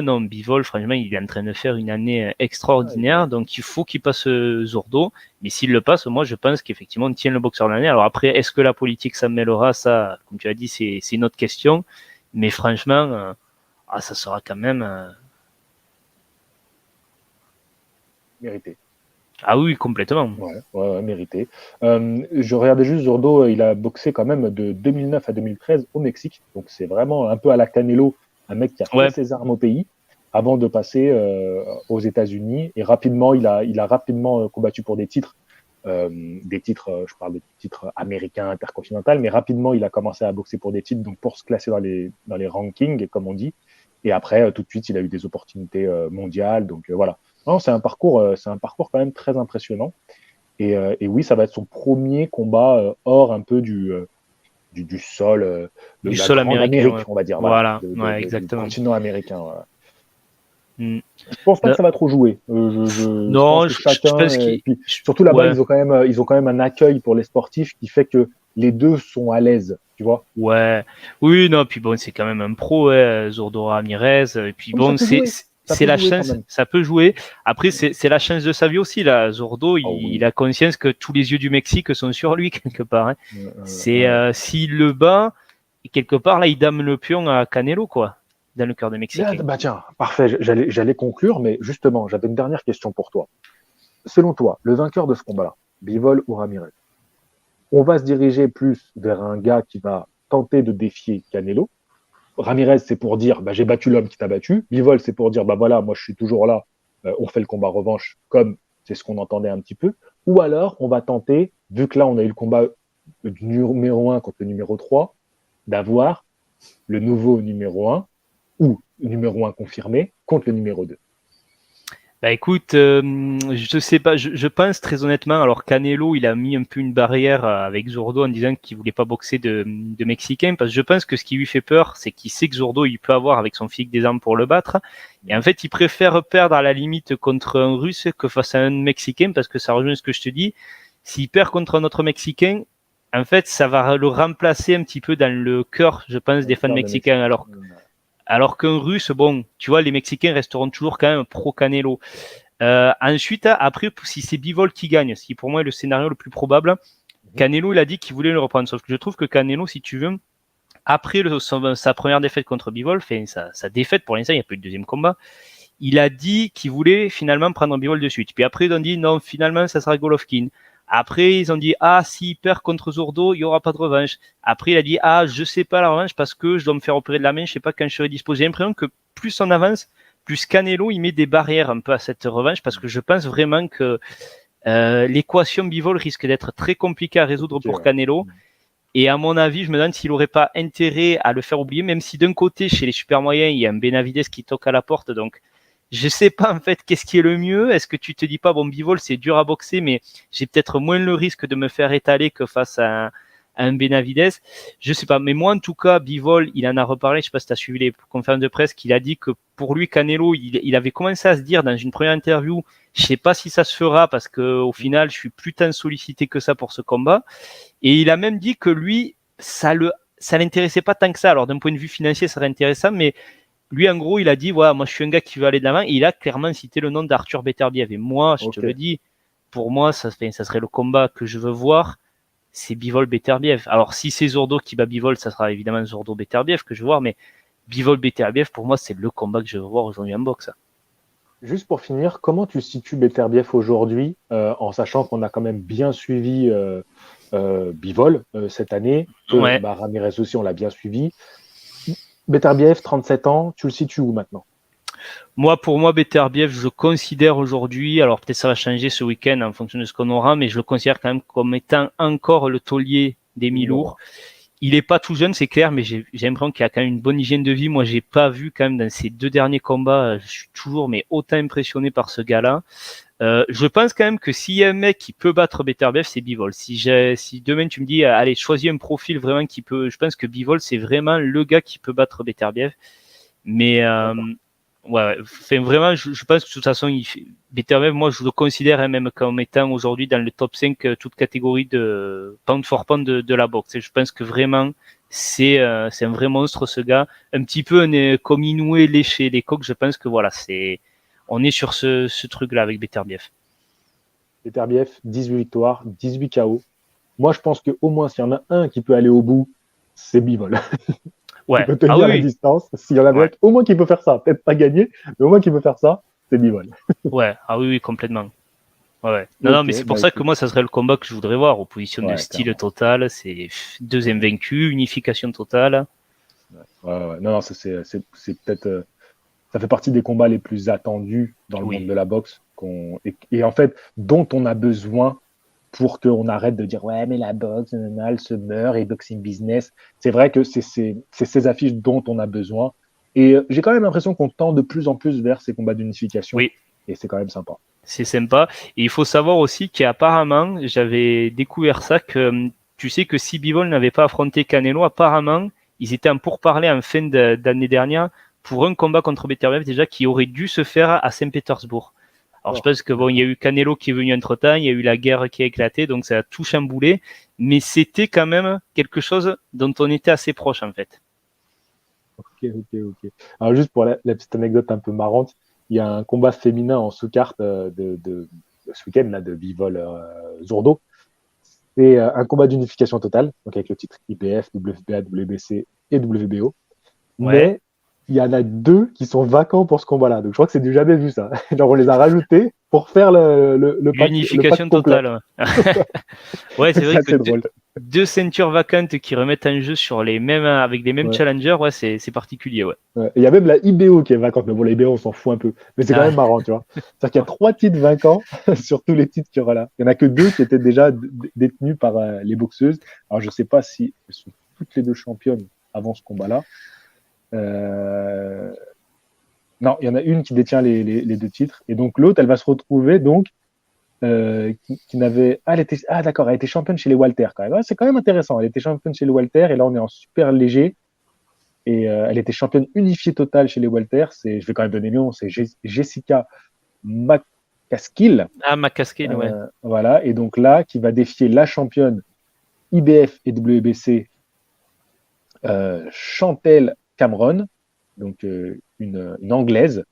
non, Bivol, franchement, il est en train de faire une année extraordinaire, donc il faut qu'il passe Zurdo. Mais s'il le passe, moi, je pense qu'effectivement, on tient le boxeur de l'année. Alors après, est-ce que la politique s'en mêlera? Ça, comme tu as dit, c'est une autre question. Mais franchement, ça sera quand même mérité. Ah oui, complètement. Ouais, mérité. Je regardais juste Zurdo, il a boxé quand même de 2009 à 2013 au Mexique. Donc c'est vraiment un peu à la Canelo, un mec qui a fait ses armes au pays avant de passer aux États-Unis. Et rapidement, il a rapidement combattu pour des titres. Je parle des titres américains, intercontinentaux, mais rapidement, il a commencé à boxer pour des titres, donc pour se classer dans les rankings, comme on dit. Et après, tout de suite, il a eu des opportunités mondiales. Donc voilà. Non, c'est un parcours quand même très impressionnant. Et oui, ça va être son premier combat hors un peu du sol, du sol américain, on va dire. Voilà, exactement. Du continent américain. Je pense pas que ça va trop jouer. Non, je pense que surtout là-bas, ils ont quand même un accueil pour les sportifs qui fait que les deux sont à l'aise, tu vois. Ouais, oui, non, puis bon, c'est quand même un pro, Zurdo Ramirez. Et puis bon, c'est la chance, ça peut jouer. Après, c'est la chance de sa vie aussi, là. Zurdo, il a conscience que tous les yeux du Mexique sont sur lui, quelque part. Hein. S'il le bat, quelque part, là, il dame le pion à Canelo, quoi, dans le cœur des Mexicains. Bah tiens, parfait, j'allais conclure, mais justement, j'avais une dernière question pour toi. Selon toi, le vainqueur de ce combat-là, Bivol ou Ramirez, on va se diriger plus vers un gars qui va tenter de défier Canelo. Ramirez, c'est pour dire, j'ai battu l'homme qui t'a battu. Bivol, c'est pour dire, voilà, moi je suis toujours là, on fait le combat revanche, comme c'est ce qu'on entendait un petit peu. Ou alors, on va tenter, vu que là, on a eu le combat du numéro 1 contre le numéro 3, d'avoir le nouveau numéro 1 ou le numéro 1 confirmé contre le numéro 2. Bah écoute, je sais pas, je pense très honnêtement, alors Canelo, il a mis un peu une barrière avec Zurdo en disant qu'il voulait pas boxer de Mexicain, parce que je pense que ce qui lui fait peur, c'est qu'il sait que Zurdo, il peut avoir avec son physique des armes pour le battre, et en fait, il préfère perdre à la limite contre un Russe que face à un Mexicain, parce que ça rejoint ce que je te dis, s'il perd contre un autre Mexicain, en fait, ça va le remplacer un petit peu dans le cœur, je pense, des fans mexicains, Alors qu'un Russe, bon, tu vois, les Mexicains resteront toujours quand même pro Canelo. Ensuite, après, si c'est Bivol qui gagne, ce qui pour moi est le scénario le plus probable, Canelo, il a dit qu'il voulait le reprendre. Sauf que je trouve que Canelo, si tu veux, après sa première défaite contre Bivol, sa défaite pour l'instant, il n'y a pas eu de deuxième combat, il a dit qu'il voulait finalement prendre Bivol de suite. Puis après, ils ont dit non, finalement, ça sera Golovkin. Après, ils ont dit s'il perd contre Zurdo, il n'y aura pas de revanche. Après, il a dit je sais pas la revanche parce que je dois me faire opérer de la main, je sais pas quand je serai disposé. J'ai l'impression que plus on avance, plus Canelo, il met des barrières un peu à cette revanche parce que je pense vraiment que l'équation Bivol risque d'être très compliquée à résoudre pour Canelo. Et à mon avis, je me demande s'il n'aurait pas intérêt à le faire oublier, même si d'un côté, chez les super moyens, il y a un Benavidez qui toque à la porte. Donc, je sais pas en fait qu'est-ce qui est le mieux. Est-ce que tu te dis pas, bon, Bivol, c'est dur à boxer, mais j'ai peut-être moins le risque de me faire étaler que face à un Benavidez. Je sais pas. Mais moi, en tout cas, Bivol, il en a reparlé. Je sais pas si tu as suivi les conférences de presse, qu'il a dit que pour lui, Canelo, il avait commencé à se dire dans une première interview, je sais pas si ça se fera parce que au final, je suis plus tant sollicité que ça pour ce combat. Et il a même dit que lui, ça l'intéressait pas tant que ça. Alors d'un point de vue financier, ça serait intéressant, mais lui, en gros, il a dit, moi, je suis un gars qui veut aller de l'avant. Et il a clairement cité le nom d'Arthur Beterbiev. Et moi, je te le dis, pour moi, ça serait le combat que je veux voir. C'est Bivol Beterbiev. Alors, si c'est Zurdo qui bat Bivol, ça sera évidemment Zurdo Beterbiev que je veux voir. Mais Bivol Beterbiev, pour moi, c'est le combat que je veux voir aujourd'hui en boxe. Juste pour finir, comment tu situes Beterbiev aujourd'hui, en sachant qu'on a quand même bien suivi Bivol cette année, Ramirez aussi, on l'a bien suivi. Beterbiev, 37 ans, tu le situes où maintenant? Pour moi, Beterbiev, je le considère aujourd'hui, alors peut-être ça va changer ce week-end en fonction de ce qu'on aura, mais je le considère quand même comme étant encore le taulier des mi-lourds. Il est pas tout jeune, c'est clair, mais j'ai l'impression qu'il a quand même une bonne hygiène de vie. Moi, j'ai pas vu quand même dans ces 2 derniers combats, je suis toujours autant impressionné par ce gars-là. Je pense quand même que s'il y a un mec qui peut battre Beterbiev, c'est Bivol. Si demain tu me dis, allez, choisis un profil vraiment qui peut, je pense que Bivol, c'est vraiment le gars qui peut battre Beterbiev. Mais vraiment, je pense que de toute façon, Beterbiev, moi, je le considère même comme étant aujourd'hui dans le top 5 toute catégorie de pound for pound de la boxe. Et je pense que vraiment, c'est un vrai monstre, ce gars. Un petit peu comme Inoue léché les coqs. Je pense que voilà, on est sur ce truc-là avec Beterbiev. Beterbiev, 18 victoires, 18 KO. Moi, je pense qu'au moins, s'il y en a un qui peut aller au bout, c'est Bivol. Ouais. Il peut tenir la distance. S'il y en a un, au moins qui peut faire ça, peut-être pas gagner, mais au moins qui peut faire ça, c'est Bivol. Ouais, oui, complètement. Ouais. Non, mais c'est pour ça que moi, ça serait le combat que je voudrais voir. Opposition de style total, c'est deuxième vaincu, unification totale. Non, c'est peut-être. Ça fait partie des combats les plus attendus dans le monde de la boxe. Et en fait, dont on a besoin pour qu'on arrête de dire ouais, mais la boxe, elle se meurt et boxing business. C'est vrai que c'est ces affiches dont on a besoin. Et j'ai quand même l'impression qu'on tend de plus en plus vers ces combats d'unification. Oui. Et c'est quand même sympa. C'est sympa. Et il faut savoir aussi qu'apparemment, j'avais découvert ça, que tu sais que si Bivol n'avait pas affronté Canelo, apparemment, ils étaient en pourparlers en fin d'année dernière pour un combat contre Beterbiev déjà qui aurait dû se faire à Saint-Pétersbourg. Alors je pense que il y a eu Canelo qui est venu entre-temps, il y a eu la guerre qui a éclaté, donc ça a tout chamboulé, mais c'était quand même quelque chose dont on était assez proche en fait. Ok. Alors juste pour la petite anecdote un peu marrante, il y a un combat féminin en sous-carte de ce week-end là, de Bivol Zurdo. C'est un combat d'unification totale, donc avec le titre IBF, WBA, WBC et WBO. Mais il y en a 2 qui sont vacants pour ce combat-là. Donc je crois que c'est du jamais vu ça. Genre on les a rajoutés pour faire le pack. L'unification totale. Ouais, c'est vrai que drôle. 2 ceintures vacantes qui remettent en jeu sur avec les mêmes challengers, c'est particulier, Il y a même la IBO qui est vacante, mais bon, la IBO, on s'en fout un peu. Mais c'est quand même marrant, tu vois. C'est-à-dire qu'il y a 3 titres vacants sur tous les titres qu'il y aura là. Il n'y en a que 2 qui étaient déjà détenus par les boxeuses. Alors, je ne sais pas si elles sont toutes les 2 championnes avant ce combat-là. Non, il y en a une qui détient les 2 titres. Et donc, l'autre, elle va se retrouver, donc, qui n'avait. D'accord, elle était championne chez les Walter quand même. C'est quand même intéressant. Elle était championne chez les Walter et là, on est en super léger. Et elle était championne unifiée totale chez les Walter. Je vais quand même donner le nom, c'est Jessica McCaskill. McCaskill, ouais. Voilà, et donc là, qui va défier la championne IBF et WBC, Chantelle Cameron. donc une anglaise,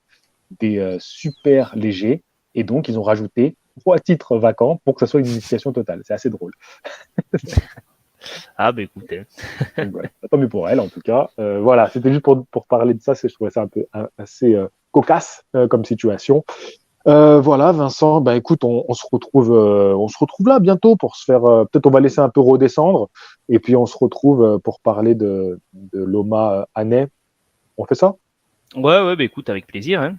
des super légers, et donc ils ont rajouté 3 titres vacants pour que ça soit une unification totale. C'est assez drôle. Ah, ben écoutez. Donc, voilà. Tant mieux pour elle, en tout cas. Voilà, c'était juste pour parler de ça. Je trouvais ça un peu assez cocasse comme situation. Voilà, Vincent, bah écoute, on se retrouve là bientôt pour se faire. Peut-être on va laisser un peu redescendre, et puis on se retrouve pour parler de Loma Annay. On fait ça? Ouais, ben écoute, avec plaisir. Hein.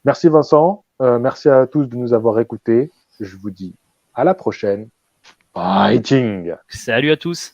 Merci Vincent, merci à tous de nous avoir écoutés. Je vous dis à la prochaine. Fighting! Salut à tous.